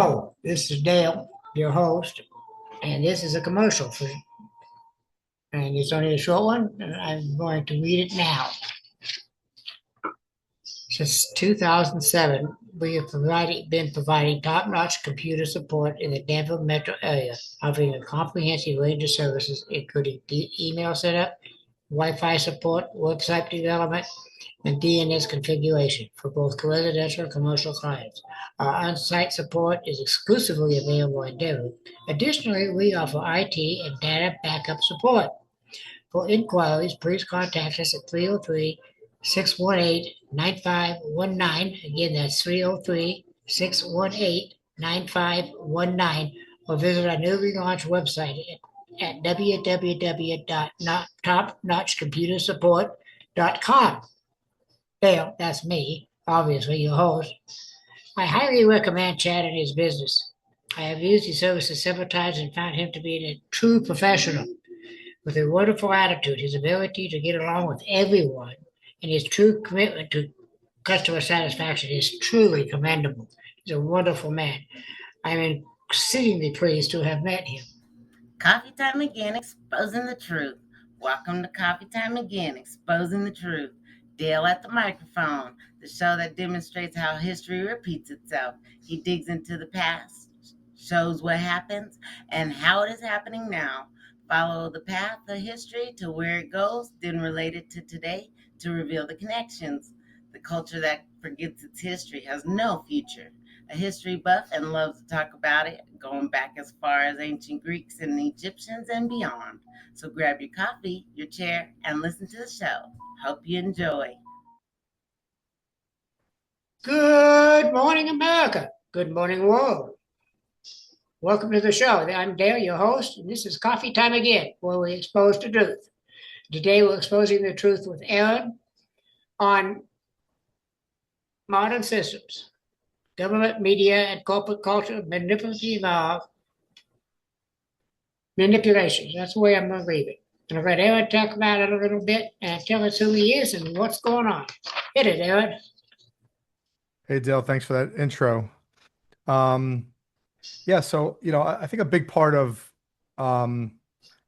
Hello, this is Dale, your host, and this is a commercial and it's only a short one, and I'm going to read it now. Since 2007, we have been providing top-notch computer support in the Denver metro area, offering a comprehensive range of services, including email setup, Wi-Fi support, website development, and DNS configuration for both residential and commercial clients. Our on-site support is exclusively available in Denver. Additionally, we offer IT and data backup support. For inquiries, please contact us at 303-618-9519. Again, that's 303-618-9519, or visit our newly launched website at www.topnotchcomputersupport.com. Dale, that's me, obviously your host. I highly recommend Chad and his business. I have used his services several times and found him to be a true professional with a wonderful attitude. His ability to get along with everyone and his true commitment to customer satisfaction is truly commendable. He's a wonderful man. I'm exceedingly pleased to have met him. Coffee time again, exposing the truth. Welcome to Coffee Time Again, exposing the truth. Dale at the microphone, the show that demonstrates how history repeats itself. He digs into the past, shows what happens, and how it is happening now. Follow the path of history to where it goes, then relate it to today to reveal the connections. The culture that forgets its history has no future. A history buff and loves to talk about it, going back as far as ancient Greeks and Egyptians and beyond. So grab your coffee, your chair, and listen to the show. Hope you enjoy. Good morning, America. Good morning, world. Welcome to the show. I'm Dale, your host, and this is Coffee Time Again, where we expose the truth. Today, we're exposing the truth with Aaron on modern systems, government, media, and corporate culture, manipulations. That's the way I'm going to leave it. And I'll let Aaron talk about it a little bit and tell us who he is and what's going on. Hit it, Aaron. Hey, Dale, thanks for that intro. So I think a big part of kind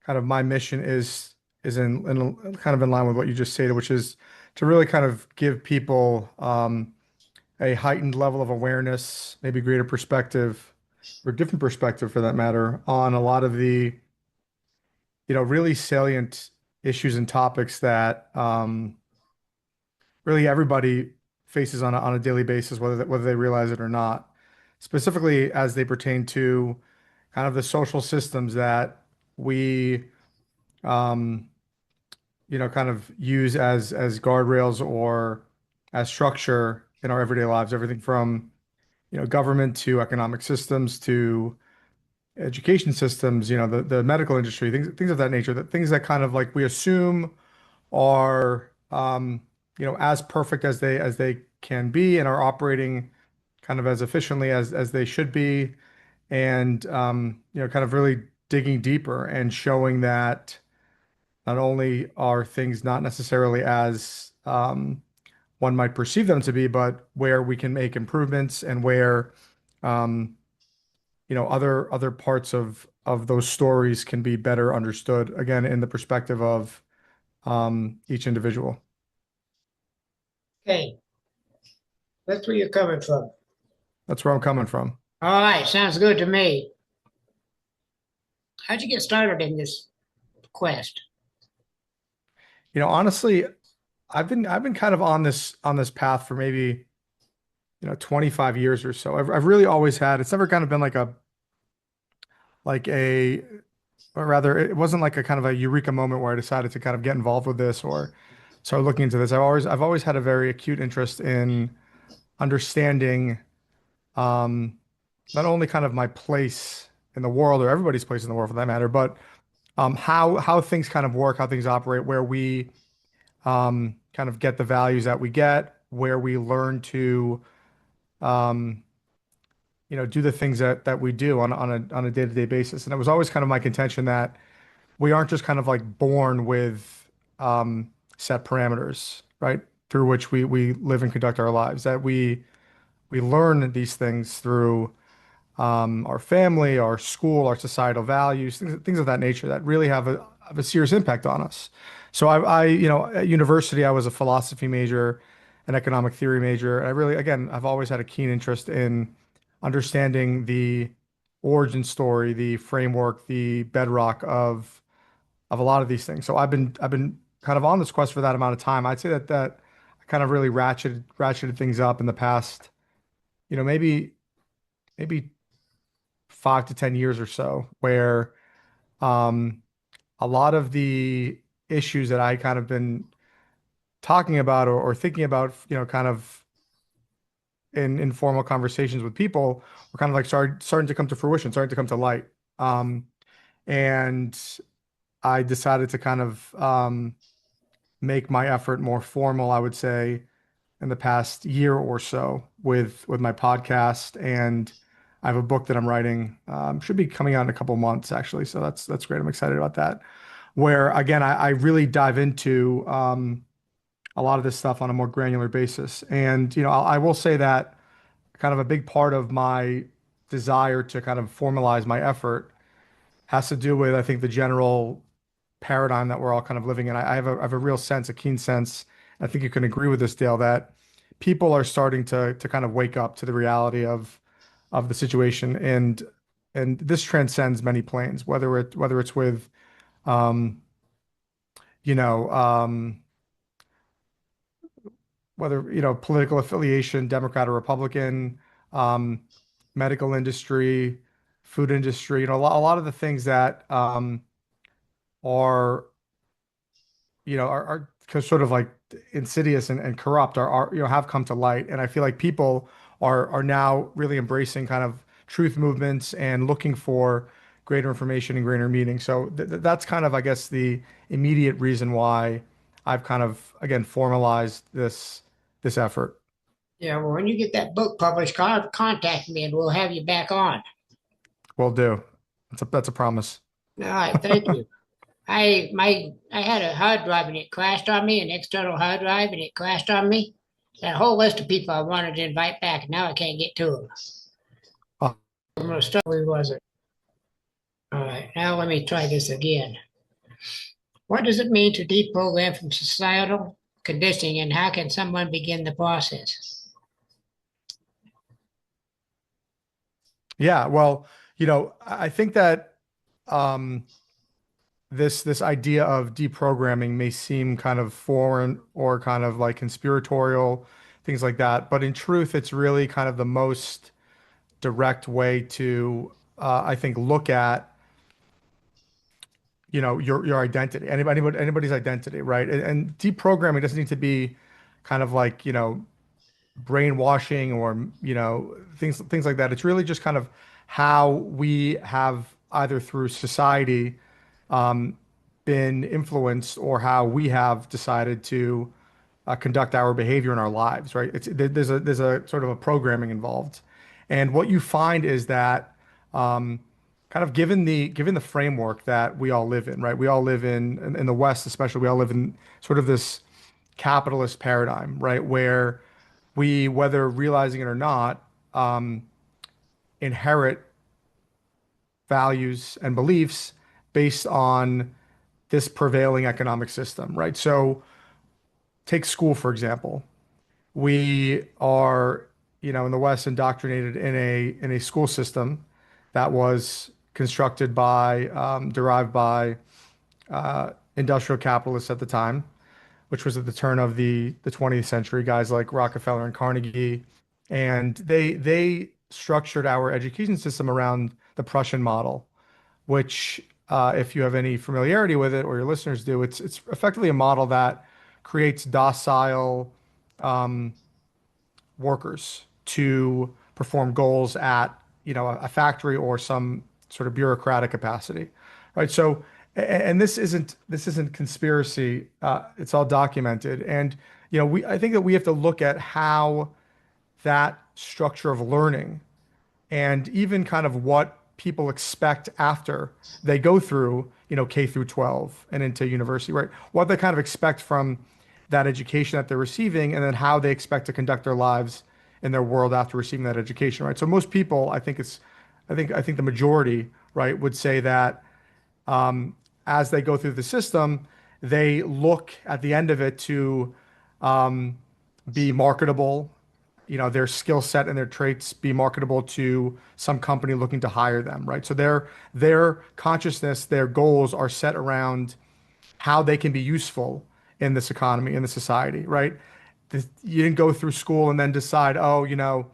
of my mission is in kind of in line with what you just stated, which is to really kind of give people a heightened level of awareness, maybe greater perspective, or different perspective for that matter, on a lot of the really salient issues and topics that really everybody faces on a daily basis, whether they realize it or not, specifically as they pertain to kind of the social systems that we kind of use as guardrails or as structure in our everyday lives. Everything from government to economic systems to education systems, the medical industry, things of that nature, things that kind of like we assume are as perfect as they can be and are operating kind of as efficiently as they should be, and kind of really digging deeper and showing that not only are things not necessarily as one might perceive them to be, but where we can make improvements and where other parts of those stories can be better understood, again, in the perspective of each individual. Okay. That's where you're coming from. That's where I'm coming from. All right. Sounds good to me. How'd you get started in this quest? Honestly, I've been kind of on this path for maybe 25 years or so. I've really always had. It's never kind of been or rather, it wasn't like a kind of a eureka moment where I decided to kind of get involved with this or start looking into this. I've always had a very acute interest in understanding not only kind of my place in the world, or everybody's place in the world for that matter, but how things kind of work, how things operate, where we kind of get the values that we get, where we learn to do the things that we do on a day-to-day basis. And it was always kind of my contention that we aren't just kind of like born with set parameters, right, through which we live and conduct our lives, that we learn these things through our family, our school, our societal values, things of that nature that really have a serious impact on us. So at university, I was a philosophy major, an economic theory major, and I really, again, I've always had a keen interest in understanding the origin story, the framework, the bedrock of a lot of these things. So I've been kind of on this quest for that amount of time. I'd say that I kind of really ratcheted things up in the past, maybe 5 to 10 years or so, where um, a lot of the issues that I kind of been talking about or thinking about, kind of in informal conversations with people, were kind of like starting to come to fruition, starting to come to light. Um, and I decided to kind of make my effort more formal, I would say, in the past year or so with my podcast, and I have a book that I'm writing. Should be coming out in a couple months, actually. So that's great. I'm excited about that. Where again, I really dive into a lot of this stuff on a more granular basis. And I will say that kind of a big part of my desire to kind of formalize my effort has to do with, I think, the general paradigm that we're all kind of living in. I have a real sense, a keen sense. I think you can agree with this, Dale, that people are starting to kind of wake up to the reality of the situation, and this transcends many planes, whether it's with um, you know whether political affiliation, Democrat or Republican, um, medical industry, food industry, a lot of the things that are sort of like insidious and corrupt are have come to light. And I feel like people are now really embracing kind of truth movements and looking for greater information and greater meaning. So that's kind of, I guess, the immediate reason why I've kind of, again, formalized this effort. Yeah, well, when you get that book published, contact me and we'll have you back on. Will do. That's a promise. All right, thank you. I had a hard drive and it crashed on me, an external hard drive, and it crashed on me. That whole list of people I wanted to invite back, now I can't get to them. Oh, I'm gonna start. Where was it? All right, now let me try this again. What does it mean to deprogram from societal conditioning, and how can someone begin the process? yeah. Well, I think that um, this idea of deprogramming may seem kind of foreign or kind of like conspiratorial, things like that. But in truth, it's really kind of the most direct way to, I think, look at, your identity, anybody's identity, right? And deprogramming doesn't need to be kind of like, brainwashing or, things like that. It's really just kind of how we have either through society um, been influenced or how we have decided to conduct our behavior in our lives, right? There's a sort of a programming involved, and what you find is that kind of given the framework that we all live in, right? We all live in the West, especially. We all live in sort of this capitalist paradigm, right? Where we, whether realizing it or not, inherit values and beliefs based on this prevailing economic system, right? So take school, for example. We are, in the West, indoctrinated in a school system that was constructed by, derived by industrial capitalists at the time, which was at the turn of the 20th century, guys like Rockefeller and Carnegie. And they structured our education system around the Prussian model, which, if you have any familiarity with it or your listeners do, it's effectively a model that creates docile workers to perform goals at a factory or some sort of bureaucratic capacity, right? So, and this isn't conspiracy. It's all documented, and I think that we have to look at how that structure of learning and even kind of what people expect after they go through, K through 12 and into university, right? What they kind of expect from that education that they're receiving, and then how they expect to conduct their lives in their world after receiving that education, right? So most people, I think it's I think the majority, right, would say that as they go through the system, they look at the end of it to um, be marketable, their skill set and their traits be marketable to some company looking to hire them, right? So their consciousness, their goals are set around how they can be useful in this economy, in the society, right? You didn't go through school and then decide, oh,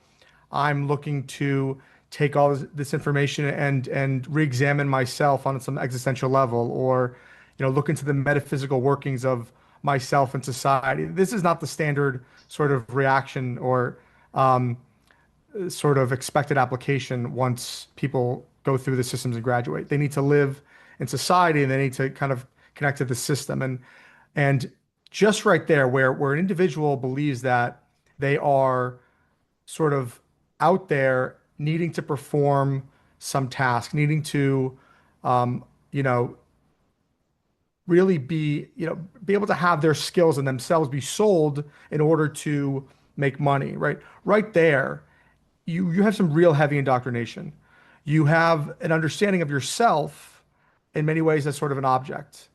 I'm looking to take all this information and re-examine myself on some existential level, or look into the metaphysical workings of myself and society. This is not the standard sort of reaction or sort of expected application once people go through the systems and graduate. They need to live in society, and they need to kind of connect to the system. And just right there, where an individual believes that they are sort of out there needing to perform some task, needing to, um, you know, really be able to have their skills and themselves be sold in order to make money, right? Right there, you have some real heavy indoctrination. You have an understanding of yourself in many ways as sort of an object.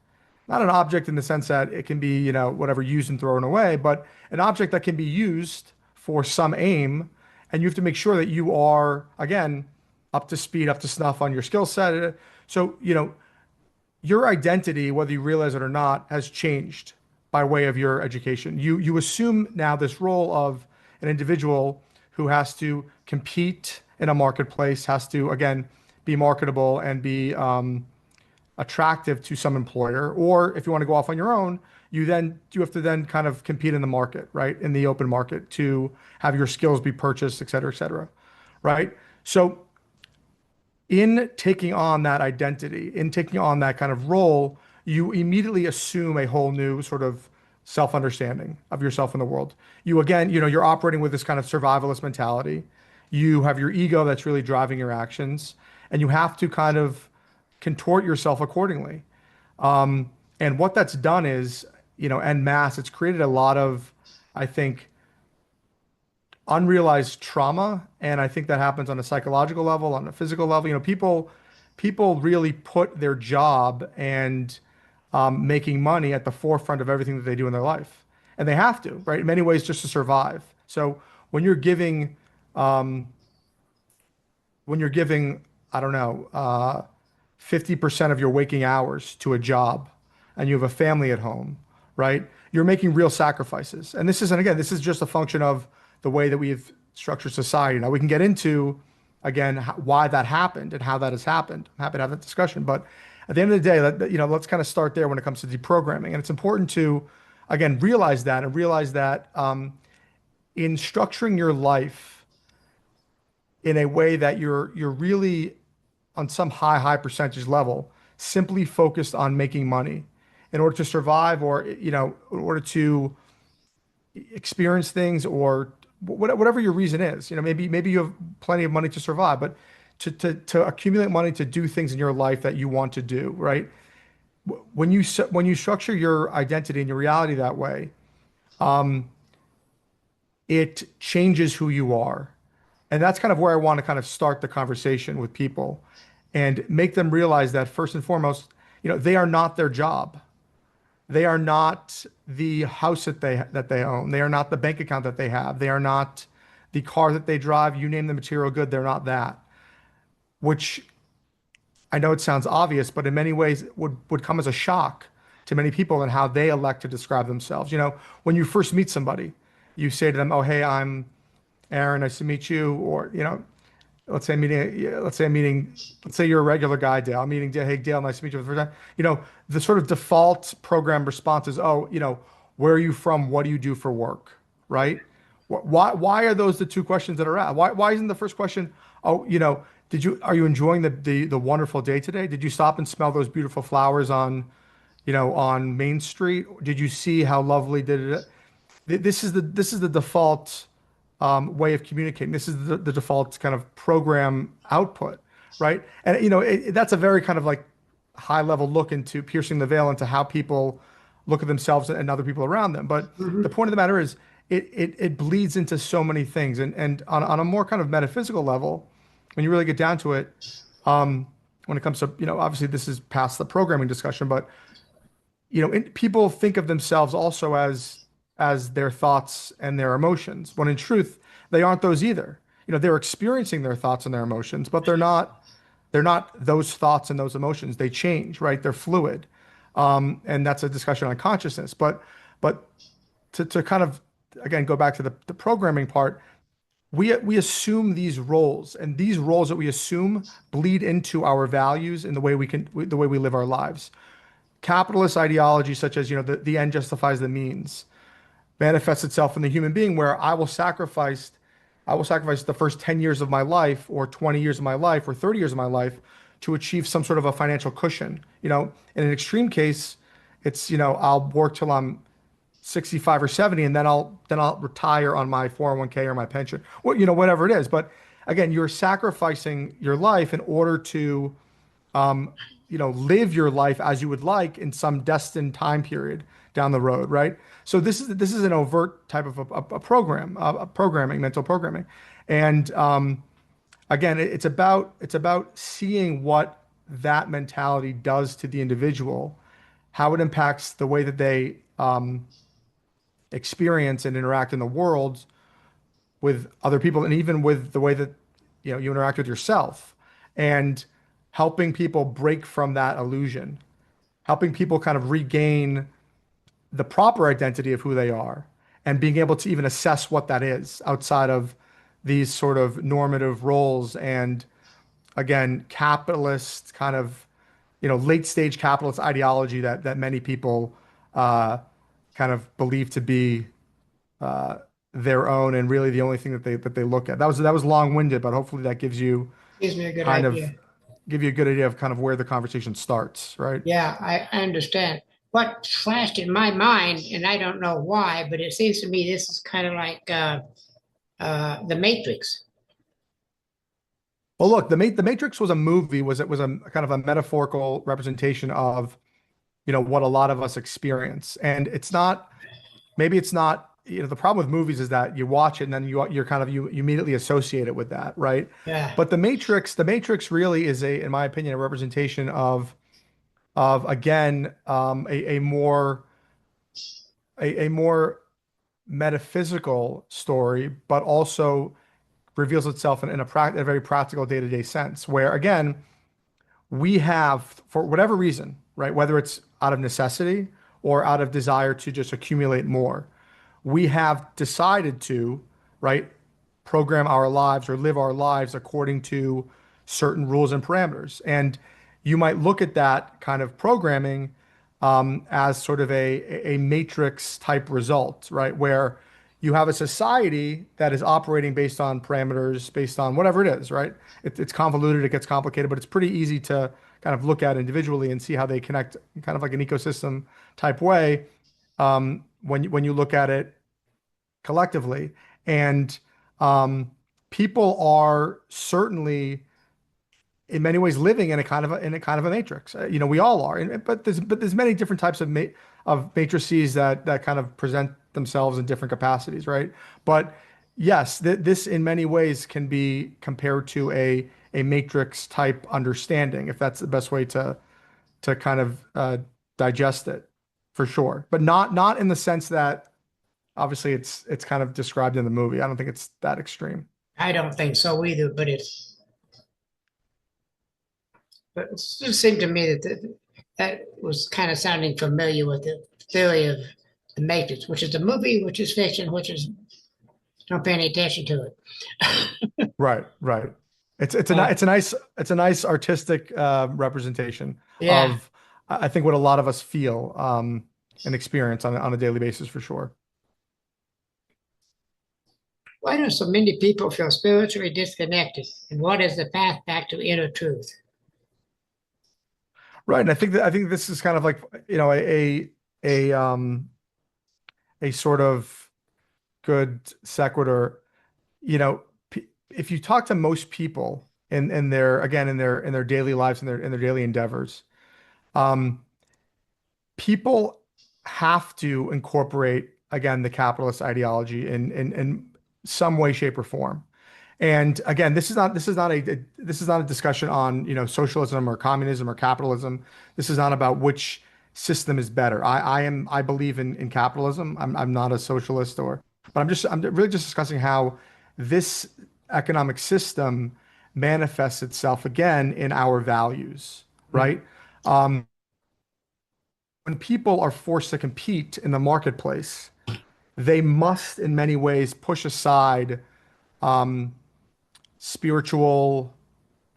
Not an object in the sense that it can be, whatever, used and thrown away, but an object that can be used for some aim. And you have to make sure that you are, again, up to speed, up to snuff on your skill set. So, your identity, whether you realize it or not, has changed by way of your education. You assume now this role of an individual who has to compete in a marketplace, has to, again, be marketable and be attractive to some employer. Or if you want to go off on your own, you have to then kind of compete in the market, right? In the open market to have your skills be purchased, et cetera, right? So in taking on that identity, in taking on that kind of role, you immediately assume a whole new sort of self-understanding of yourself in the world. You, again, you're operating with this kind of survivalist mentality. You have your ego that's really driving your actions, and you have to kind of contort yourself accordingly. And what that's done is, en masse, it's created a lot of, I think, unrealized trauma. And I think that happens on a psychological level, on a physical level. People really put their job and making money at the forefront of everything that they do in their life. And they have to, right? In many ways, just to survive. So when you're giving, I don't know, 50% of your waking hours to a job, and you have a family at home, right? You're making real sacrifices. And this is just a function of the way that we've structured society. Now we can get into, again, why that happened and how that has happened. I'm happy to have that discussion. But at the end of the day, let's kind of start there when it comes to deprogramming. And it's important to, again, realize that in structuring your life in a way that you're really on some high percentage level, simply focused on making money in order to survive, or, in order to experience things, or whatever your reason is. Maybe you have plenty of money to survive, but to accumulate money to do things in your life that you want to do, right? When you structure your identity and your reality that way, it changes who you are. And that's kind of where I want to kind of start the conversation with people and make them realize that, first and foremost, they are not their job. They are not the house that they own. They are not the bank account that they have. They are not the car that they drive. You name the material good, they're not that. Which, I know it sounds obvious, but in many ways would come as a shock to many people in how they elect to describe themselves. When you first meet somebody, you say to them, "Oh, hey, I'm Aaron, nice to meet you," or let's say you're a regular guy, Dale. I'm meeting Dale. Hey, Dale, nice to meet you for the first time. The sort of default program response is, "Oh, where are you from? What do you do for work?" Right? Why are those the two questions that are asked? Why isn't the first question, "Oh, are you enjoying the wonderful day today? Did you stop and smell those beautiful flowers on Main Street? Did you see how lovely did it?" This is the default way of communicating. This is the default kind of program output, right? And that's a very kind of like high level look into piercing the veil into how people look at themselves and other people around them. But the point of the matter is, it bleeds into so many things. And on a more kind of metaphysical level, when you really get down to it, um, when it comes to, obviously this is past the programming discussion, but people think of themselves also as their thoughts and their emotions, when in truth, they aren't those either. They're experiencing their thoughts and their emotions, but they're not those thoughts and those emotions. They change, right? They're fluid. And that's a discussion on consciousness. But to kind of again go back to the programming part, we assume these roles, and these roles that we assume bleed into our values and the way we live our lives. Capitalist ideology, such as the end justifies the means, manifests itself in the human being, where I will sacrifice the first 10 years of my life, or 20 years of my life, or 30 years of my life to achieve some sort of a financial cushion. In an extreme case, it's, I'll work till I'm 65 or 70, and then I'll retire on my 401k or my pension, well, whatever it is. But again, you're sacrificing your life in order to live your life as you would like in some destined time period down the road, right? So this is an overt type of a program, mental programming, and again, it's about seeing what that mentality does to the individual, how it impacts the way that they experience and interact in the world with other people, and even with the way that you interact with yourself, and helping people break from that illusion, helping people kind of regain the proper identity of who they are, and being able to even assess what that is outside of these sort of normative roles, and again, capitalist kind of late stage capitalist ideology that many people uh, kind of believe to be uh, their own, and really the only thing that they look at. That was long-winded, but hopefully that Gives me a good kind of idea. give you a good idea of kind of where the conversation starts, right? Yeah, I understand. What flashed in my mind, and I don't know why, but it seems to me this is kind of like the Matrix. Well, look, the Matrix was a movie. It was a kind of a metaphorical representation of what a lot of us experience, and it's not. Maybe it's not. The problem with movies is that you watch it and then you're kind of you immediately associate it with that, right? Yeah. But the Matrix really is in my opinion, a representation of again a more metaphysical story, but also reveals itself in a very practical day-to-day sense, where again we have, for whatever reason, right, whether it's out of necessity or out of desire to just accumulate more, we have decided to, right, program our lives or live our lives according to certain rules and parameters. And you might look at that kind of programming as sort of a matrix type result, right? Where you have a society that is operating based on parameters, based on whatever it is, right? It's convoluted, it gets complicated, but it's pretty easy to kind of look at individually and see how they connect, kind of like an ecosystem type way, when you look at it collectively. And people are certainly in many ways living in a kind of a matrix. We all are. But there's many different types of matrices that kind of present themselves in different capacities, right? But yes, this in many ways can be compared to a matrix type understanding, if that's the best way to kind of digest it, for sure. But not in the sense that obviously it's kind of described in the movie. I don't think it's that extreme. I don't think so either, but it just seemed to me that was kind of sounding familiar with the theory of the Matrix, which is a movie, which is fiction, which is don't pay any attention to it. Right, right. It's a Uh, it's a nice artistic representation yeah. of I think what a lot of us feel and experience on a daily basis, for sure. Why do so many people feel spiritually disconnected? And what is the path back to inner truth? Right, and I think this is kind of like a um a sort of good sequitur. If you talk to most people in their again in their daily lives, in their daily endeavors, um, people have to incorporate again the capitalist ideology in some way, shape, or form. And again, this is not a discussion on, socialism or communism or capitalism. This is not about which system is better. I believe in capitalism. I'm not a socialist, but I'm really just discussing how this economic system manifests itself again in our values, Mhm. right? When people are forced to compete in the marketplace, they must in many ways push aside spiritual,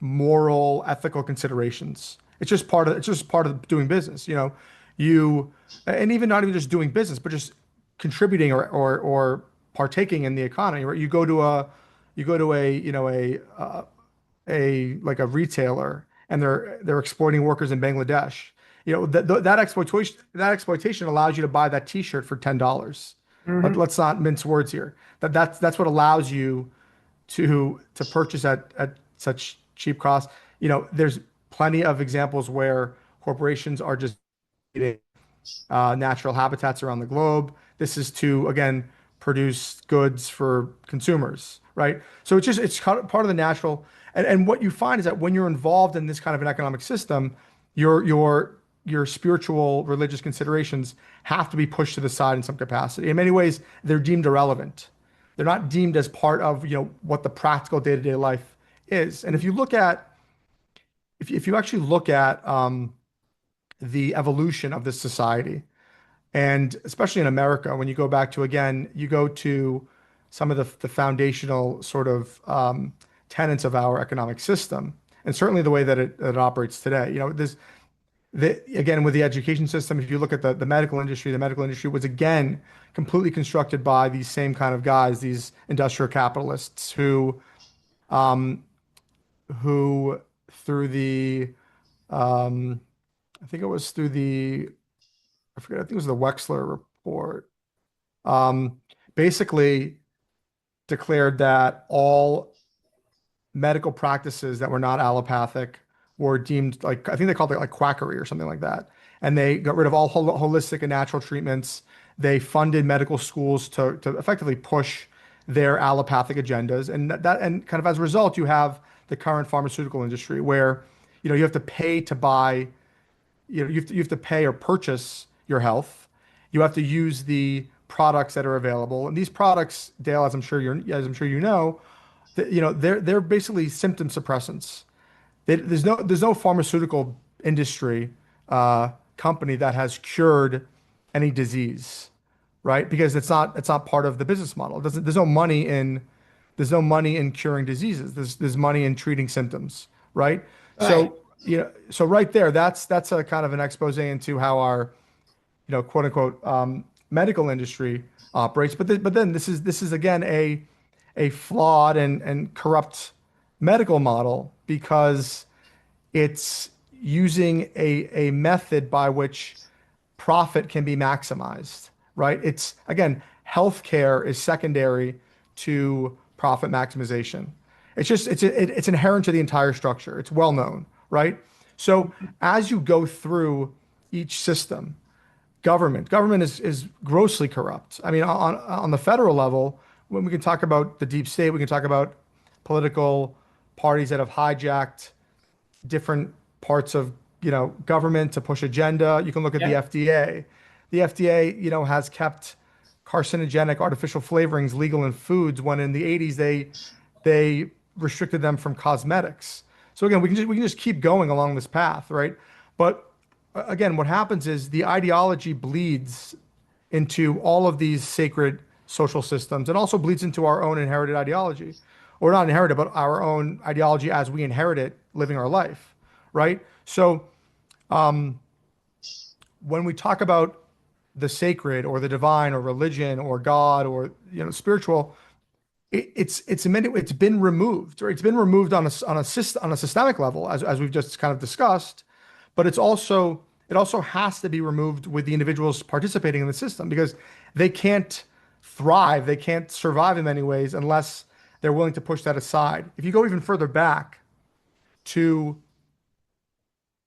moral, ethical considerations. It's just part of doing business. You and even not even just doing business, but just contributing or partaking in the economy. Right? You go to a like a retailer and they're exploiting workers in Bangladesh. That exploitation allows you to buy that T-shirt for $10. Mhm. Let's not mince words here. That's what allows you to purchase at such cheap costs. There's plenty of examples where corporations are just natural habitats around the globe. This is to, again, produce goods for consumers, right? So it's part of the natural. And what you find is that when you're involved in this kind of an economic system, your spiritual, religious considerations have to be pushed to the side in some capacity. In many ways, they're deemed irrelevant. They're not deemed as part of, what the practical day-to-day life is. And if you actually look at the evolution of this society, and especially in America, when you go back to, again, you go to some of the foundational sort of tenets of our economic system, and certainly the way that it operates today. Again, with the education system, if you look at the medical industry was, again, completely constructed by these same kind of guys, these industrial capitalists who through um, I think it was through I forget, I think it was the Wexler report, um, basically declared that all medical practices that were not allopathic were deemed, like, I think they called it like quackery or something like that. And they got rid of all holistic and natural treatments. They funded medical schools to effectively push their allopathic agendas. And kind of as a result, you have the current pharmaceutical industry where, you have to pay to buy, you have to pay or purchase your health. You have to use the products that are available. And these products, Dale, as I'm sure you know, they're basically symptom suppressants. There's no pharmaceutical industry company that has cured any disease, right? Because it's not part of the business model. It doesn't there's no money in curing diseases. There's money in treating symptoms, right? Right. So right there, that's a kind of an expose into how our, quote unquote, medical industry operates. But then this is again a flawed and corrupt medical model because it's using a method by which profit can be maximized, right? It's, again, healthcare is secondary to profit maximization. It's inherent to the entire structure. It's well known, right? So as you go through each system, government is grossly corrupt. I mean, on the federal level, when we can talk about the deep state, we can talk about political parties that have hijacked different parts of, government to push agenda. You can look at the Yep. FDA. The FDA, has kept carcinogenic artificial flavorings legal in foods when in the 80s they restricted them from cosmetics. So again, we can just keep going along this path, right? But again, what happens is the ideology bleeds into all of these sacred social systems and also bleeds into our own inherited ideology, or not inherited, but our own ideology as we inherit it living our life, right? So when we talk about the sacred or the divine or religion or God or, spiritual, it's been removed, or it's been removed on a systemic level, as we've just kind of discussed, but it also has to be removed with the individuals participating in the system because they can't thrive, they can't survive in many ways unless they're willing to push that aside. If you go even further back to,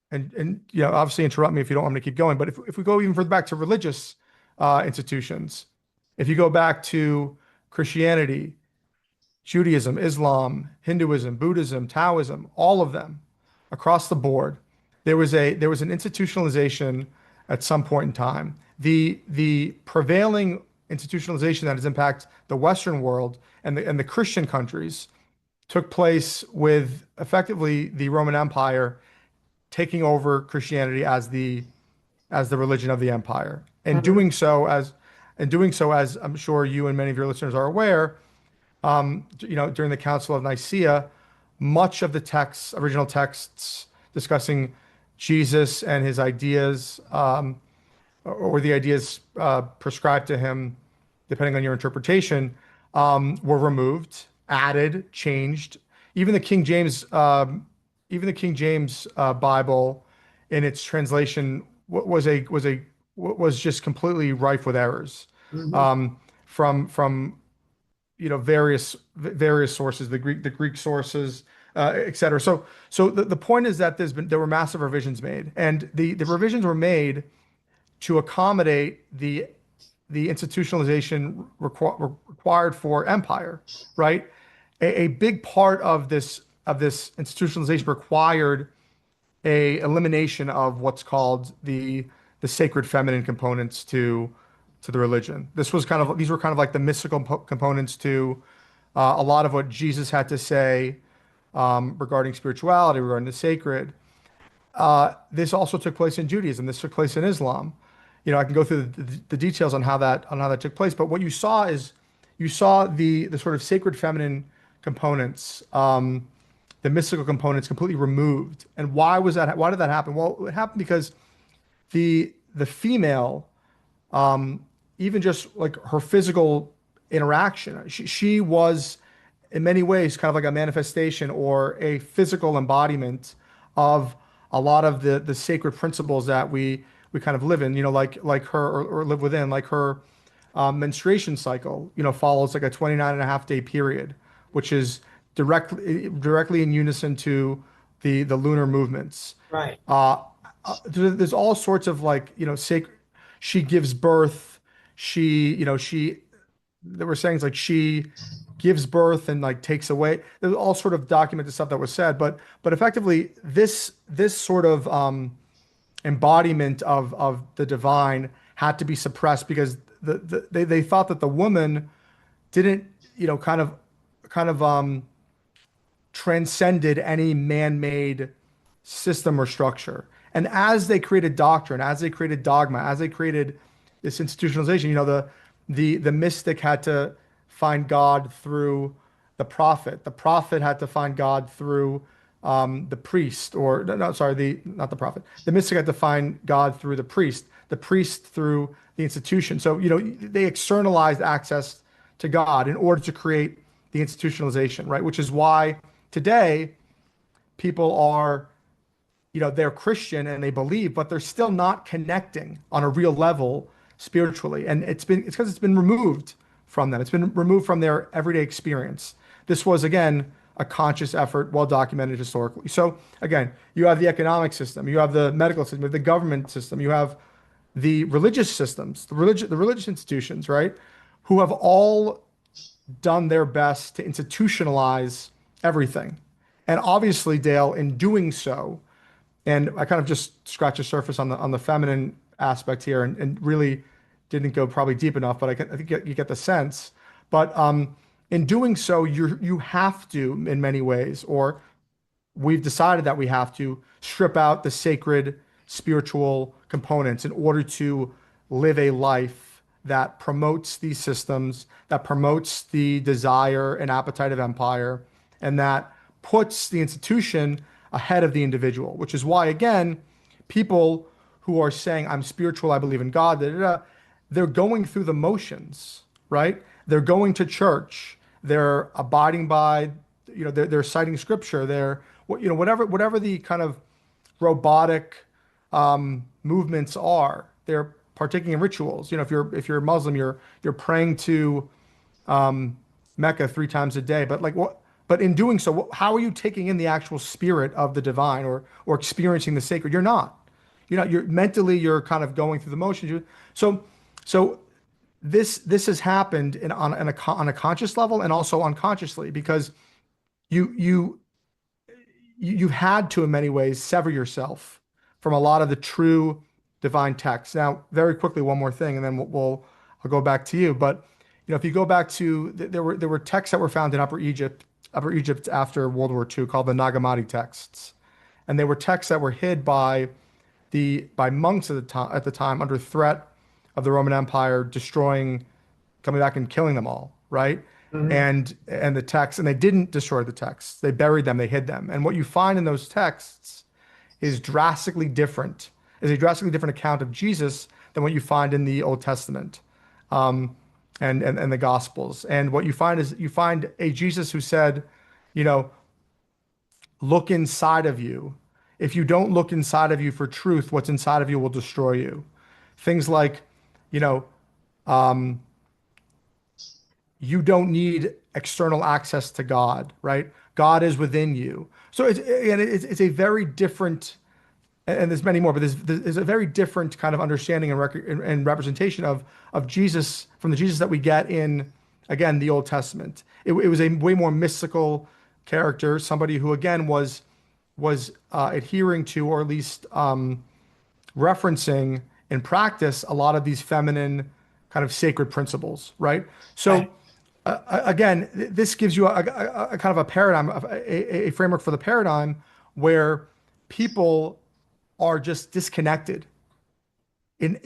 and obviously interrupt me if you don't want me to keep going, but if we go even further back to religious institutions, if you go back to Christianity, Judaism, Islam, Hinduism, Buddhism, Taoism, all of them across the board. There was an institutionalization at some point in time. The prevailing institutionalization that has impacted the Western world and the Christian countries took place with effectively the Roman Empire taking over Christianity as the religion of the empire. Mhm. And doing so as I'm sure you and many of your listeners are aware, during the Council of Nicaea, much of the texts, original texts discussing Jesus and his ideas, or the ideas prescribed to him, depending on your interpretation, were removed, added, changed. Even the King James, Bible, in its translation, was just completely rife with errors, Mhm. um, from various sources, the Greek sources, et cetera. So the point is that there were massive revisions made, and the revisions were made to accommodate the institutionalization required for empire, right? A big part of this institutionalization required a elimination of what's called the sacred feminine components to the religion. These were kind of like the mystical components to a lot of what Jesus had to say regarding spirituality, regarding the sacred. This also took place in Judaism. This took place in Islam. I can go through the details on how that took place. But what you saw the sort of sacred feminine components, the mystical components completely removed. And why was that? Why did that happen? Well, it happened because the female, even just like her physical interaction, she was in many ways kind of like a manifestation or a physical embodiment of a lot of the sacred principles that we kind of live in, like her, or live within, like her menstruation cycle, follows like a 29 and a half day period, which is directly in unison to the lunar movements. Right. There's all sorts of like, sacred, she gives birth, there were sayings like she gives birth and like takes away. There's all sort of documented stuff that was said, but effectively this sort of embodiment of the divine had to be suppressed because they thought that the woman didn't, kind of transcended any man-made system or structure. And as they created doctrine, as they created dogma, as they created this institutionalization, the mystic had to find God through the prophet. The prophet had to find God through the priest, or no, sorry, not the prophet. The mystic had to find God through the priest through the institution. So, they externalized access to God in order to create the institutionalization, right? Which is why today people are, they're Christian and they believe, but they're still not connecting on a real level spiritually. And it's because it's been removed from them. It's been removed from their everyday experience. This was, again, a conscious effort, well documented historically. So again, you have the economic system, you have the medical system, you have the government system, you have the religious systems, the religious institutions, right? Who have all done their best to institutionalize everything. And obviously, Dale, in doing so, and I kind of just scratched the surface on the feminine aspect here, and really didn't go probably deep enough, but I think you get the sense. But in doing so, you have to, in many ways, or we've decided that we have to strip out the sacred spiritual components in order to live a life that promotes these systems, that promotes the desire and appetite of empire, and that puts the institution ahead of the individual, which is why, again, people who are saying, I'm spiritual, I believe in God, da, da, da, they're going through the motions, right? They're going to church, they're abiding by, they're citing scripture, whatever the kind of robotic movements are, they're partaking in rituals. If you're Muslim, you're praying to Mecca 3 times a day. But like what? But in doing so, how are you taking in the actual spirit of the divine, or experiencing the sacred? You're not. You're mentally, you're kind of going through the motions. So this has happened on a conscious level and also unconsciously, because you you you've had to, in many ways, sever yourself from a lot of the true divine texts. Now, very quickly, one more thing, and then I'll go back to you. But if you go back to there were texts that were found in Upper Egypt after World War II, called the Nag Hammadi texts, and they were texts that were hid by monks at the time, under threat of the Roman Empire destroying, coming back and killing them all, right? Mhm. And the texts, and they didn't destroy the texts. They buried them, they hid them. And what you find in those texts is a drastically different account of Jesus than what you find in the Old Testament, and the Gospels. And what you find is you find a Jesus who said, you know, look inside of you. If you don't look inside of you for truth, what's inside of you will destroy you. Things like, you know, you don't need external access to God, right? God is within you. So it's a very different, and there's many more, but there's a very different kind of understanding and representation of Jesus, from the Jesus that we get in, again, the Old Testament. It was a way more mystical character, somebody who, again, was adhering to, or at least referencing in practice, a lot of these feminine kind of sacred principles, right? So Right. again, this gives you a kind of a paradigm, a framework for the paradigm where people are just disconnected in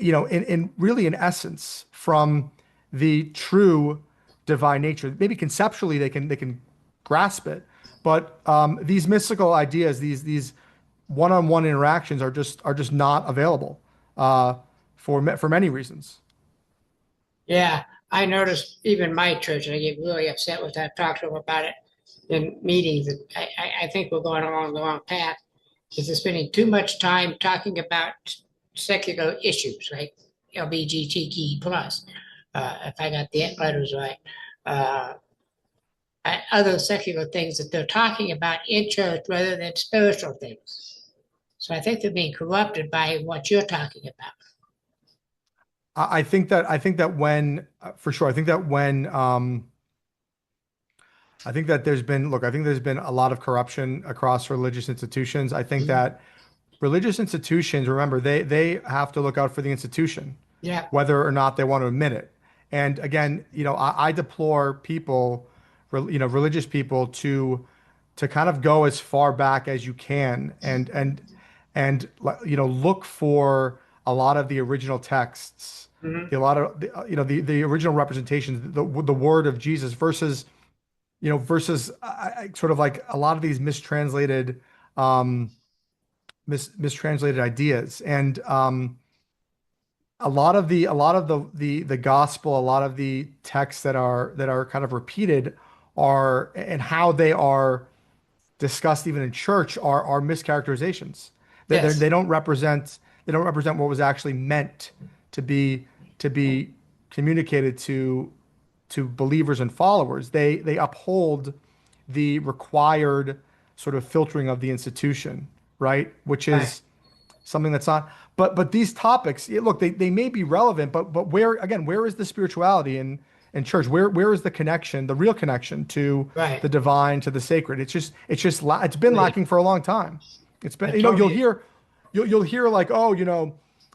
really, in essence, from the true divine nature. Maybe conceptually they can grasp it, but these mystical ideas, these one-on-one interactions are just not available, for many reasons. Yeah, I noticed even my church, and I get really upset with that, talk to them about it in meetings. And I think we're going along the wrong path. Is they're spending too much time talking about secular issues, right? LGBTQ plus, if I got the letters right. Uh, and other secular things that they're talking about in church rather than spiritual things. So I think they're being corrupted by what you're talking about. I think that when for sure, I think that I think there's been a lot of corruption across religious institutions. I think Mhm. that religious institutions, remember, they have to look out for the institution, Yeah. whether or not they want to admit it. And again, I deplore people, religious people, to kind of go as far back as you can, and look for a lot of the original texts, Mhm. a lot of the original representations, the word of Jesus, versus sort of like a lot of these um, mistranslated ideas. And a lot of the gospel, a lot of the texts that are kind of repeated, are, and how they are discussed even in church, are mischaracterizations. Yes. They don't represent what was actually meant to be communicated to believers and followers. They uphold the required sort of filtering of the institution, right? Which Right. is something that's not. But these topics, look, they may be relevant, but where is the spirituality in church? Where is the connection, the real connection to Right. the divine, to the sacred? It's been Totally. lacking for a long time. It's I been, totally. you'll hear like, oh,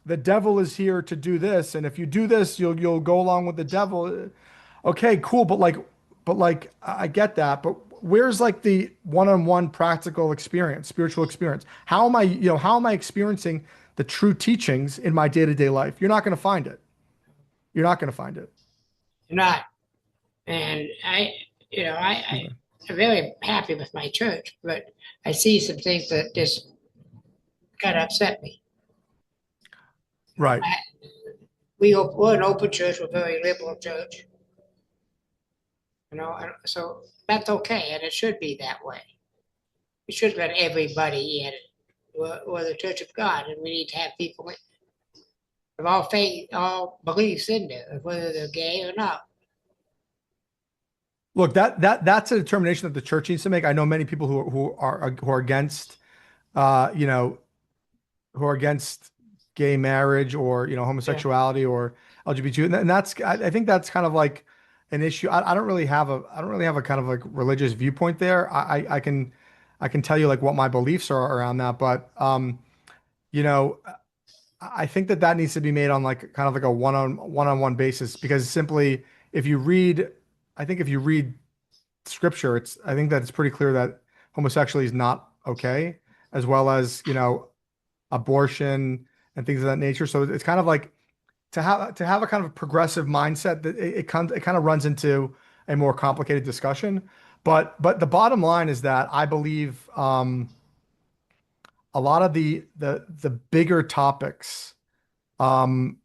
the devil is here to do this, and if you do this, you'll go along with the devil. Okay, cool, but like I get that, but where's like the one-on-one practical experience, spiritual experience? How am I experiencing the true teachings in my day-to-day life? You're not going to find it. You're not going to find it. Not. And Excuse me. I'm very happy with my church, but I see some things that just kind of upset me. Right. We're an open church, we're a very liberal church, and so that's okay, and it should be that way. We should let everybody in. We're the Church of God, and we need to have people of all faith, all beliefs in there, whether they're gay or not. Look, that's a determination that the church needs to make. I know many people who are against, uh, you know, who are against gay marriage, or Yeah. homosexuality, or LGBT, and that's I think that's kind of like an issue. I don't really have a kind of like religious viewpoint there. I can tell you like what my beliefs are around that, but you know, I think that that needs to be made on like kind of like a one-on-one basis because simply if you read, I think if you read scripture, I think that it's pretty clear that homosexuality is not okay, as well as, abortion and things of that nature. So it's kind of like to have a kind of progressive mindset that it kind of runs into a more complicated discussion. But the bottom line is that I believe a lot of the bigger topics, um,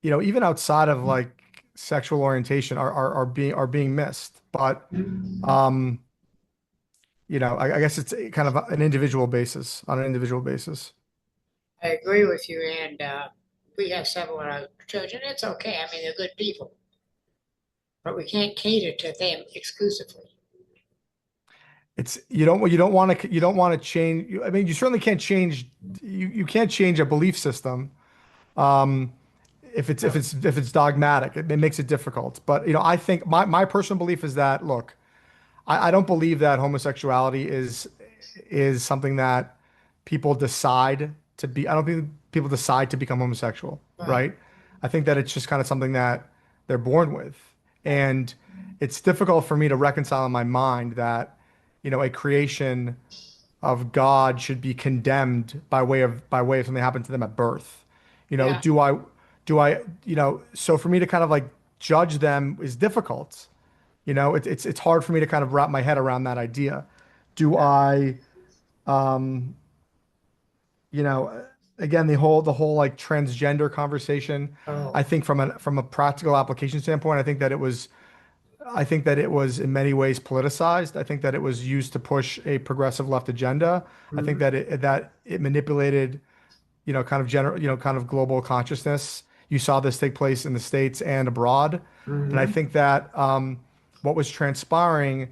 even outside of like sexual orientation are being missed. But um, I guess it's kind of an individual basis on an individual basis. I agree with you, and we have several in our church, and it's okay. I mean, they're good people, but we can't cater to them exclusively. It's you don't want to change. I mean, you certainly can't change. You can't change a belief system. Um, if it's if No. it's if it's dogmatic, it makes it difficult. But I think my personal belief is that look, I don't believe that homosexuality is something that people decide to be. I don't think people decide to become homosexual, Right. right? I think that it's just kind of something that they're born with. And it's difficult for me to reconcile in my mind that, a creation of God should be condemned by way of something that happened to them at birth. Yeah. So for me to kind of like judge them is difficult. It's hard for me to kind of wrap my head around that idea. Do I, um, you know, again, the whole like transgender conversation, I Oh. think from a practical application standpoint, I think that it was in many ways politicized. I think that it was used to push a progressive left agenda. I think Mhm. that it manipulated kind of global consciousness. You saw this take place in the States and abroad. And I Mhm. think that what was transpiring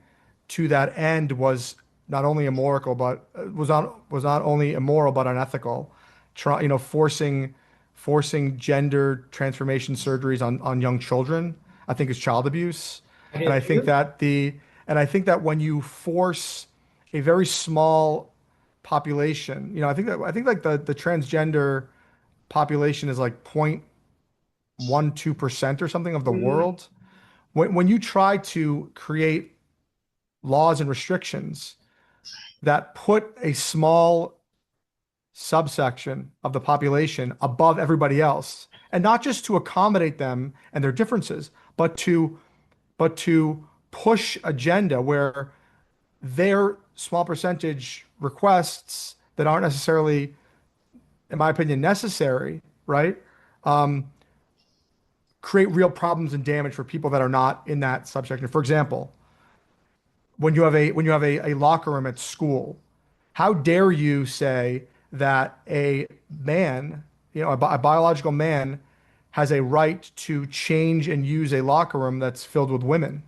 to that end was not only immoral, but was not only immoral but unethical. Forcing gender transformation surgeries on young children, I think is child abuse. I And do I think too. that the and I think that when you force a very small population. I think like the transgender population is like 0.12% or something of the Mhm. world. When you try to create laws and restrictions that put a small subsection of the population above everybody else, and not just to accommodate them and their differences, but to push agenda where their small percentage requests that aren't necessarily, in my opinion, necessary, right? Um, Create real problems and damage for people that are not in that subsection. For example, when you have a locker room at school, how dare you say that a man, a biological man, has a right to change and use a locker room that's filled with women?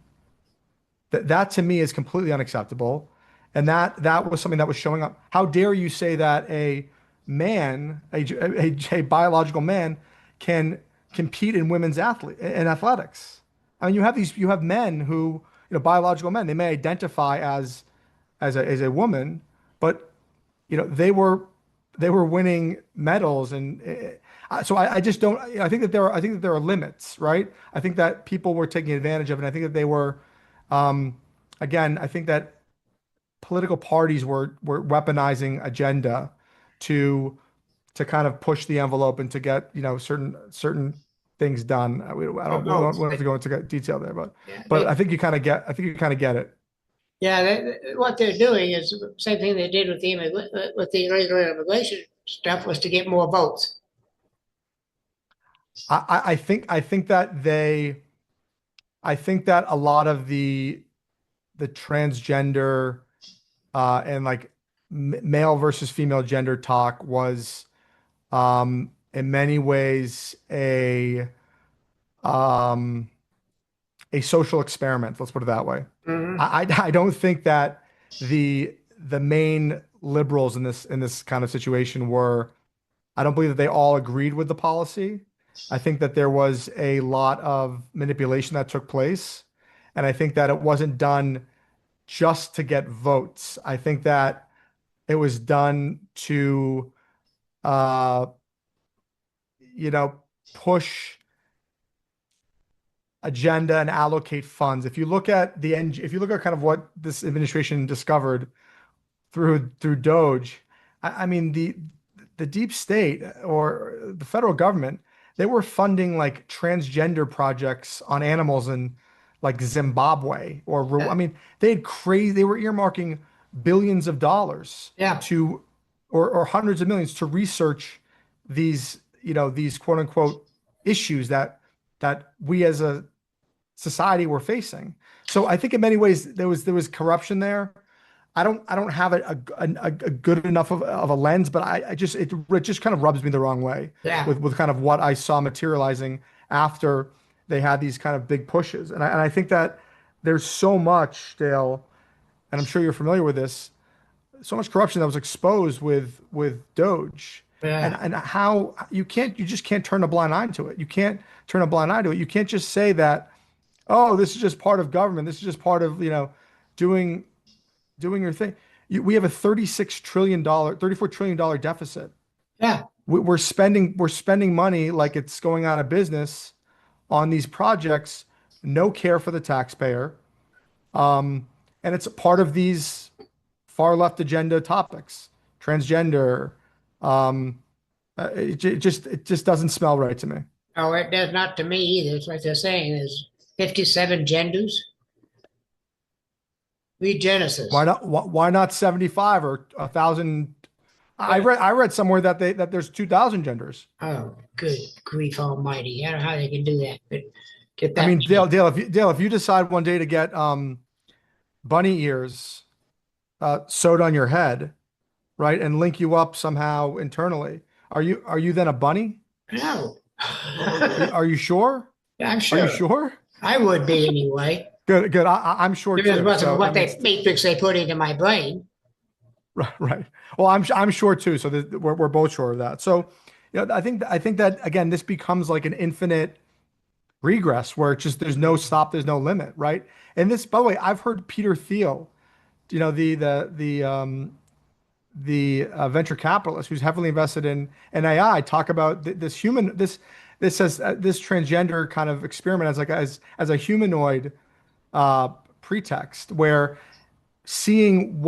That to me is completely unacceptable. And that was something that was showing up. How dare you say that a man, a biological man, can compete in women's athletics? I mean, you have men who, biological men, they may identify as a woman, but they were winning medals so I just don't. I think that there are limits, right? I think that people were taking advantage of it. And I think that they were, again, I think that political parties were weaponizing agenda to to kind of push the envelope and to get certain things done. We don't have to go into detail there, but Yeah. but I think you kind of get it. Yeah. What they're doing is the same thing they did with with the illegal immigration stuff was to get more votes. I think I think that a lot of the transgender and like male versus female gender talk was in many ways um, a social experiment. Let's put it that way. Hmm. I don't think that the main liberals in this kind of situation were. I don't believe that they all agreed with the policy. I think that there was a lot of manipulation that took place. And I think that it wasn't done just to get votes. I think that it was done to, uh, you know, push agenda and allocate funds. If you look at if you look at kind of what this administration discovered through Doge, I mean the deep state or the federal government, they were funding like transgender projects on animals in like Zimbabwe I mean they were earmarking billions of dollars Yeah. to or hundreds of millions to research these these quote unquote issues that we as a society were facing. So I think in many ways there was corruption there. I don't have a good enough of a lens, but it just kind of rubs me the wrong way Yeah. with kind of what I saw materializing after they had these kind of big pushes. And I think that there's so much, Dale, and I'm sure you're familiar with this, so much corruption that was exposed with Doge. And Yeah. and how you just can't turn a blind eye to it. You can't turn a blind eye to it. You can't just say that, oh, this is just part of government. This is just part of, doing doing your thing. We have a $34 trillion deficit. Yeah. We're spending money like it's going out of business on these projects, no care for the taxpayer. And it's a part of these far left agenda topics, transgender. Um, it just doesn't smell right to me. Oh, it does not to me either. It's like they're saying there's 57 genders. Read Why Genesis. not? Why not 75 or 1,000? I Yeah. read somewhere that there's 2,000 genders. Oh, good grief almighty. I don't know how they can do that, but get I that mean, many. Dale, if you decide one day to get bunny ears sewed on your head, right, and link you up somehow internally, are you then a bunny? No. Are you sure? I'm Are you sure. sure? I would be anyway. Good, good. I'm sure Because too. of So I what mean, they matrix they put into my brain. right, right. Well, I'm sure too. So we're both sure of that. So, I think that again, this becomes like an infinite regress where it's just there's no stop, there's no limit, right? And this, by the way, I've heard Peter Thiel, the venture capitalist who's heavily invested in AI, talk about this transgender kind of experiment as a humanoid pretext where seeing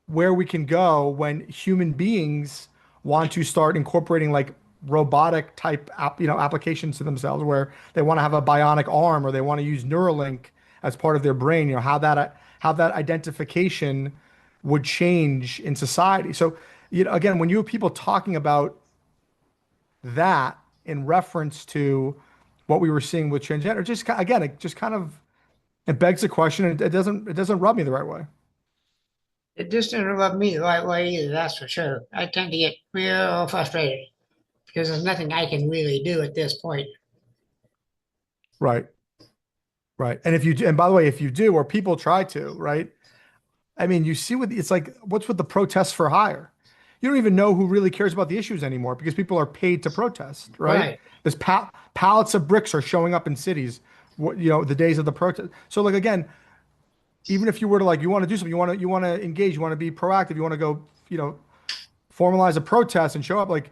where we can go when human beings want to start incorporating like robotic type applications to themselves where they want to have a bionic arm or they want to use Neuralink as part of their brain, how that identification would change in society. So, again, when you have people talking about that in reference to what we were seeing with transgender, again, it begs the question, and it doesn't rub me the right way. It just doesn't rub me the right way either, that's for sure. I tend to get real frustrated because there's nothing I can really do at this point. Right, right. And if you do, and by the way, if you do, or people try to, right? I mean, you see it's like, what's with the protests for hire? You don't even know who really cares about the issues anymore because people are paid to protest, right? Right. There's pallets of bricks are showing up in cities, the days of the protest. So like again, even if you were to like, you want to do something, you want to engage, you want to be proactive, you want to go, formalize a protest and show up, like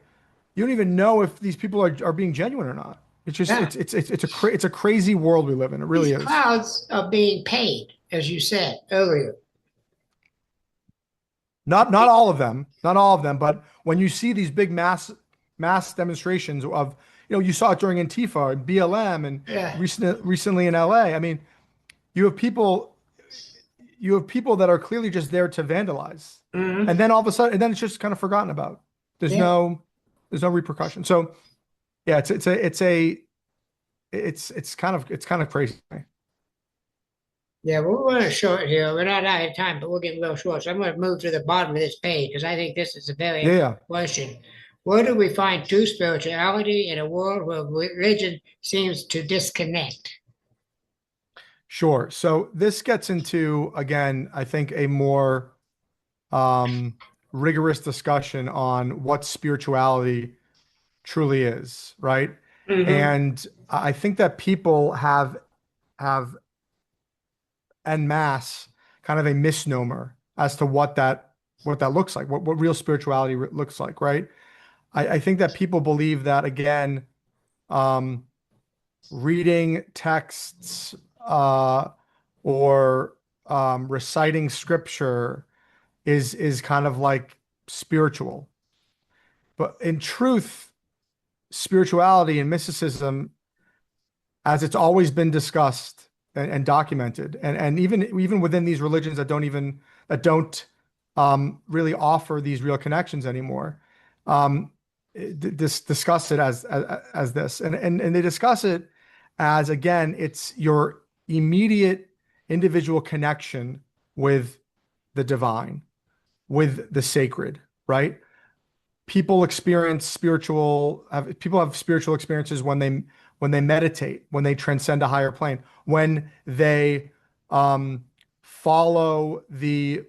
you don't even know if these people are being genuine or not. It's just Yeah. it's a crazy world we live in. It really These is. crowds are being paid, as you said earlier. Not all of them, not all of them, but when you see these big mass demonstrations of, you saw it during Antifa and BLM and Yeah. recently in LA. I mean, you have people you have people that are clearly just there to vandalize, Hmm. and then all of a sudden, and then it's just kind of forgotten about. There's Yeah. no there's no repercussion. So yeah, it's kind of crazy. Yeah, we're running short here. We're not out of time, but we're getting real short. So I'm going to move to the bottom of this page because I think this is a very Yeah, important yeah. question. Where do we find true spirituality in a world where religion seems to disconnect? Sure. So this gets into, again, I think a more um, rigorous discussion on what spirituality truly is, right? Mm-hmm. And I think that people have en masse kind of a misnomer as to what that looks like, what real spirituality looks like, right? I think that people believe that again, um, reading texts or reciting scripture is kind of like spiritual. But in truth, spirituality and mysticism, as it's always been discussed and documented, and even within these religions that don't really offer these real connections anymore, um, discuss it as this, and they discuss it as again, it's your immediate individual connection with the divine, with the sacred, right? People have spiritual experiences when they meditate, when they transcend a higher plane, when they um, follow the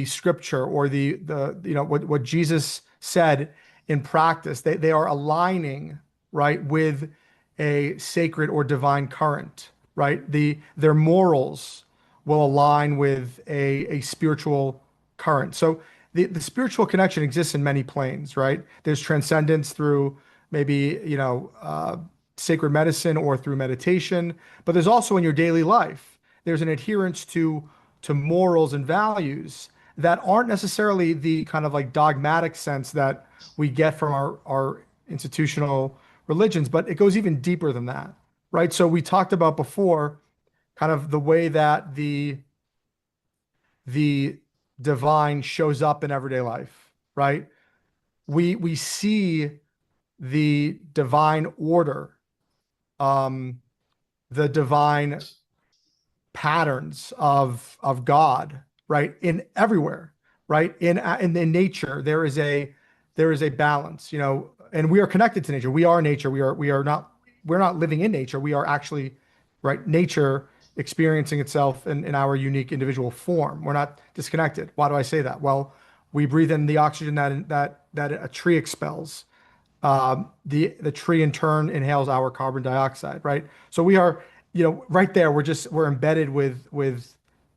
scripture or the what Jesus said in practice. They are aligning, right, with a sacred or divine current, right? Their morals will align with a spiritual current. So the spiritual connection exists in many planes, right? There's transcendence through maybe, sacred medicine or through meditation, but there's also in your daily life, there's an adherence to morals and values that aren't necessarily the kind of like dogmatic sense that we get from our institutional religions, but it goes even deeper than that, right? So we talked about before kind of the way that the divine shows up in everyday life, right? We see the divine order, um, the divine patterns of God, right? In everywhere, right? In nature, there is a balance, and we are connected to nature. We are nature. We're not living in nature. We are actually, right, nature experiencing itself in our unique individual form. We're not disconnected. Why do I say that? Well, we breathe in the oxygen that a tree expels. The tree in turn inhales our carbon dioxide, right? So we are, right there. We're embedded with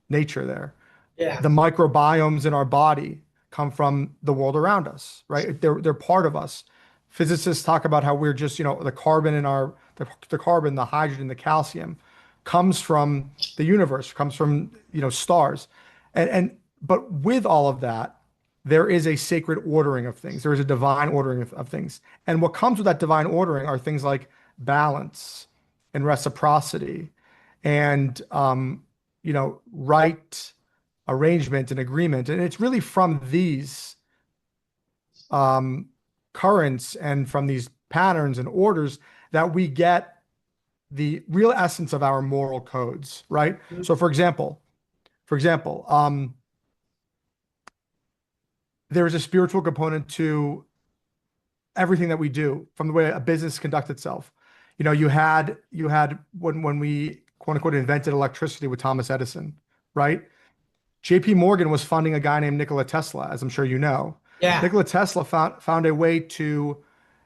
nature there. Yeah. The microbiomes in our body come from the world around us, right? They're part of us. Physicists talk about how we're just, the carbon in the carbon, the hydrogen, the calcium comes from the universe, comes from, stars. But with all of that, there is a sacred ordering of things. There is a divine ordering of things. And what comes with that divine ordering are things like balance and reciprocity and, right arrangement and agreement. And it's really from these um, currents and from these patterns and orders that we get the real essence of our moral codes, right? So, for example, there is a spiritual component to everything that we do, from the way a business conducts itself. You had when we quote unquote invented electricity with Thomas Edison, right? JP Morgan was funding a guy named Nikola Tesla, as I'm sure you know. Yeah. Nikola Tesla found a way to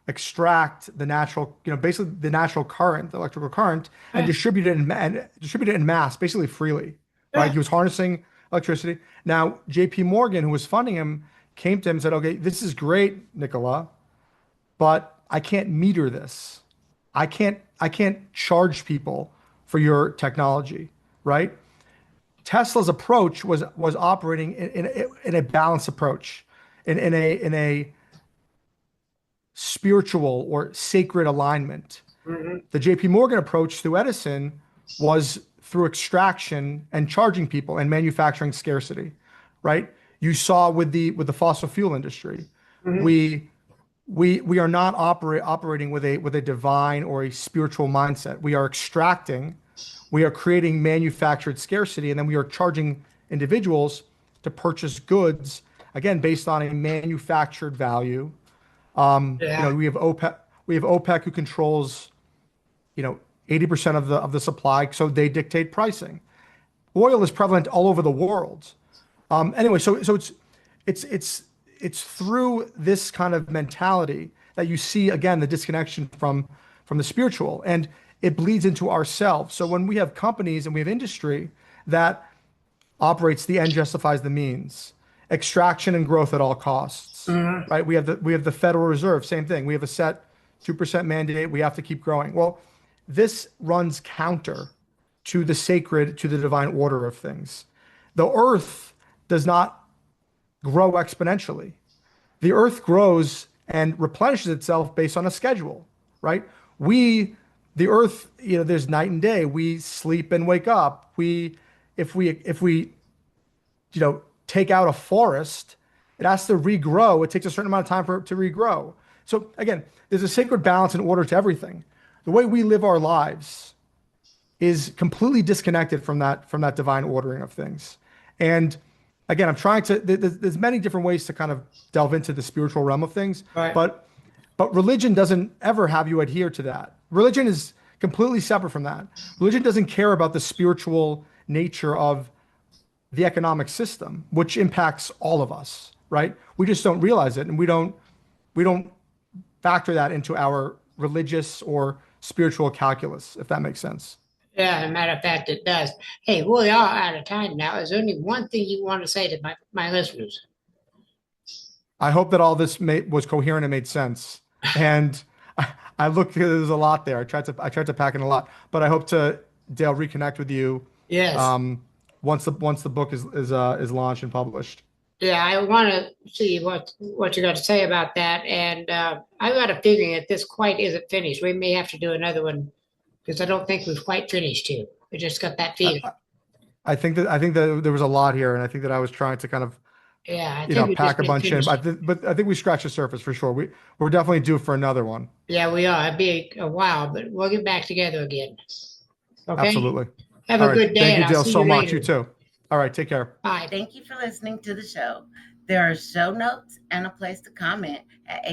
extract the natural, basically the natural current, the electrical current, and Yeah. distribute it in mass, basically freely, right? Yeah. He was harnessing electricity. Now, JP Morgan, who was funding him, came to him and said, "Okay, this is great, Nikola, but I can't meter this. I can't charge people for your technology, right?" Tesla's approach was operating in a balanced approach, in a spiritual or sacred alignment. Mm-hmm. The JP Morgan approach through Edison was through extraction and charging people and manufacturing scarcity, right? You saw with the fossil fuel industry, Mm-hmm. we are not operating with a divine or a spiritual mindset. We are extracting, we are creating manufactured scarcity, and then we are charging individuals to purchase goods again based on a manufactured value. Yeah. We have OPEC who controls, 80% of the supply, so they dictate pricing. Oil is prevalent all over the world. Anyway, so it's it's through this kind of mentality that you see, again, the disconnection from the spiritual, and it bleeds into ourselves. So when we have companies and we have industry that operates the end justifies the means, extraction and growth at all costs, right? We have the Federal Reserve, same thing. We have a set 2% mandate. We have to keep growing. Well, this runs counter to the sacred, to the divine order of things. The earth does not grow exponentially. The earth grows and replenishes itself based on a schedule, right? The earth, there's night and day. We sleep and wake up. If we take out a forest, it has to regrow. It takes a certain amount of time for it to regrow. So again, there's a sacred balance and order to everything. The way we live our lives is completely disconnected from that divine ordering of things. And again, I'm trying to. There's many different ways to kind of delve into the spiritual realm of things, Right. but religion doesn't ever have you adhere to that. Religion is completely separate from that. Religion doesn't care about the spiritual nature of the economic system, which impacts all of us, right? We just don't realize it, and we don't factor that into our religious or spiritual calculus, if that makes sense. Yeah, as a matter of fact, it does. Hey, we are out of time now. Is there only one thing you want to say to my listeners? I hope that all this was coherent and made sense. And I looked, there's a lot there. I tried to pack in a lot, but I hope to, Dale, reconnect with you Yes. once the book is launched and published. Yeah, I want to see what you got to say about that. And I got a feeling that this quite isn't finished. We may have to do another one because I don't think we've quite finished here. We just got that feeling. I think that there was a lot here, and I think that I was trying to kind of Yeah, I think we pack just a bunch in. finished. But I think we scratched the surface for sure. We're definitely due for another one. Yeah, we are. It'd be a while, but we'll get back together again. Okay. Absolutely. Have All a right. good day, Thank you, and I'll Dale, see so you much. later. You too. All right. Take care. Bye. Thank you for listening to the show. There are show notes and a place to comment at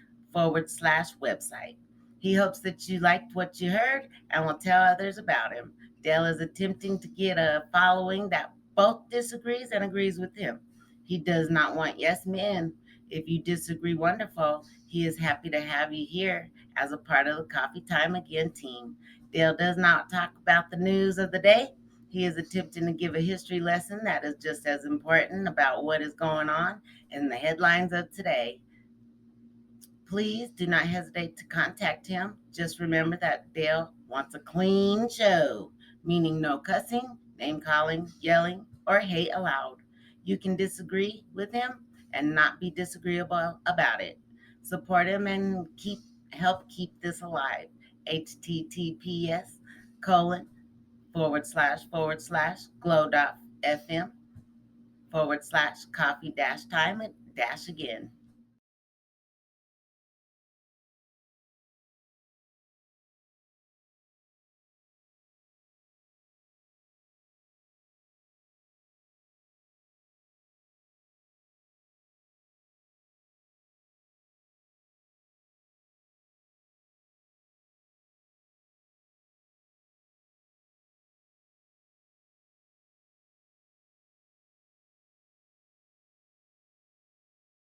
https://coffee-time-again.libsyn.com/website. He hopes that you liked what you heard and will tell others about him. Dale is attempting to get a following that both disagrees and agrees with him. He does not want yes men. If you disagree, wonderful. He is happy to have you here as a part of the Coffee Time Again team. Dale does not talk about the news of the day. He is attempting to give a history lesson that is just as important about what is going on in the headlines of today. Please do not hesitate to contact him. Just remember that Dale wants a clean show, meaning no cussing, name calling, yelling, or hate allowed. You can disagree with him and not be disagreeable about it. Support him and help keep this alive. https://glow.fm/coffee-time-again.